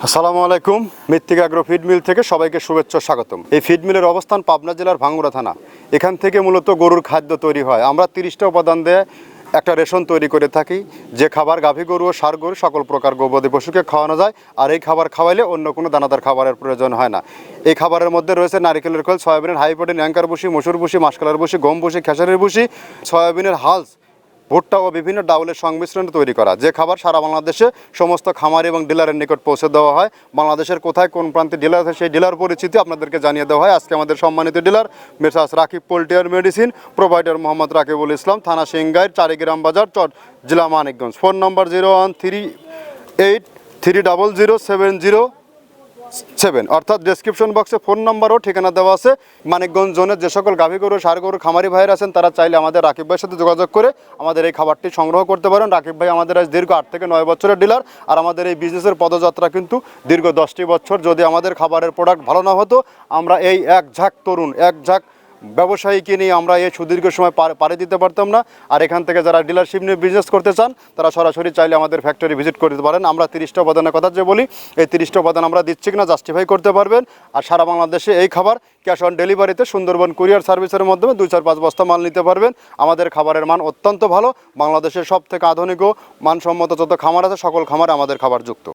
আসসালামু আলাইকুম। মৃত্তিকা অ্যাগ্রো ফিড মিল থেকে সবাইকে শুভেচ্ছা স্বাগতম। এই ফিড মিলের অবস্থান পাবনা জেলার ভাঙ্গুড়া থানা। এখান থেকে মূলত গরুর খাদ্য তৈরি হয়। আমরা 30টা উপাদান দিয়ে একটা রেশন তৈরি করে থাকি, যে খাবার গাভী গরু ও ষাঁড় গরু সকল প্রকার গবাদি পশুকে খাওয়ানো যায়। আর এই খাবার খাওয়াইলে অন্য কোনো দানাদার খাবারের প্রয়োজন হয় না। এই খাবারের মধ্যে রয়েছে নারিকেলের খোল, সয়াবিনের হাই প্রোটিন অ্যাঙ্কার ভুসি, মসুর ভুসি, মাসকলার ভুসি, গম ভুসি, খেসারির ভুসি, সয়াবিনের হালস, ভুট্টা ও বিভিন্ন ডাউলের সংমিশ্রণে তৈরি করা, যে খাবার সারা বাংলাদেশে সমস্ত খামার এবং ডিলারের নিকট পৌঁছে দেওয়া হয়। বাংলাদেশের কোথায় কোন প্রান্তে ডিলার আছে সেই ডিলার পরিচিতি আপনাদেরকে জানিয়ে দেওয়া হয়। আজকে আমাদের সম্মানিত dealer messrs Rakib poultry and medicine, provider Mohammad Rakibul Islam, থানা সিংগাইর, চারিগ্রাম বাজার, জেলা মানিকগঞ্জ। ফোন নম্বর 0138300707, অর্থাৎ ডেসক্রিপশন বক্সে ফোন নাম্বার ও ঠিকানা দেওয়া আছে। মানিকগঞ্জ জোনের যে সকল গাভী গরু ষাঁড় গরু খামারি ভাইয়ের আছেন, তারা চাইলে আমাদের রাকিব ভাইয়ের সাথে যোগাযোগ করে আমাদের এই খাবারটি সংগ্রহ করতে পারেন। রাকিব ভাই আমাদের আজ দীর্ঘ 8 থেকে 9 বছরের ডিলার, আর আমাদের এই বিজনেসের পদযাত্রা কিন্তু দীর্ঘ 10টি বছর। যদি আমাদের খাবারের প্রোডাক্ট ভালো না হতো, আমরা এই এক ঝাঁক তরুণ, এক ঝাঁক ব্যবসায়ীকে নিয়ে আমরা এই সুদীর্ঘ সময় পাড়ি দিতে পারতাম না। আর এখান থেকে যারা ডিলারশিপ নিয়ে বিজনেস করতে চান, তারা সরাসরি চাইলে আমাদের ফ্যাক্টরি ভিজিট করতে পারেন। আমরা 30টা উপাদানের কথা যে বলি, এই 30টা উপাদান আমরা দিচ্ছি কিনা জাস্টিফাই করতে পারবেন। আর সারা বাংলাদেশে এই খাবার ক্যাশ অন ডেলিভারিতে সুন্দরবন কুরিয়ার সার্ভিসের মাধ্যমে 2-4-5 বস্তা মাল নিতে পারবেন। আমাদের খাবারের মান অত্যন্ত ভালো। বাংলাদেশের সব থেকে আধুনিক ও মানসম্মত যত খামার আছে, সকল খামারে আমাদের খাবার যুক্ত।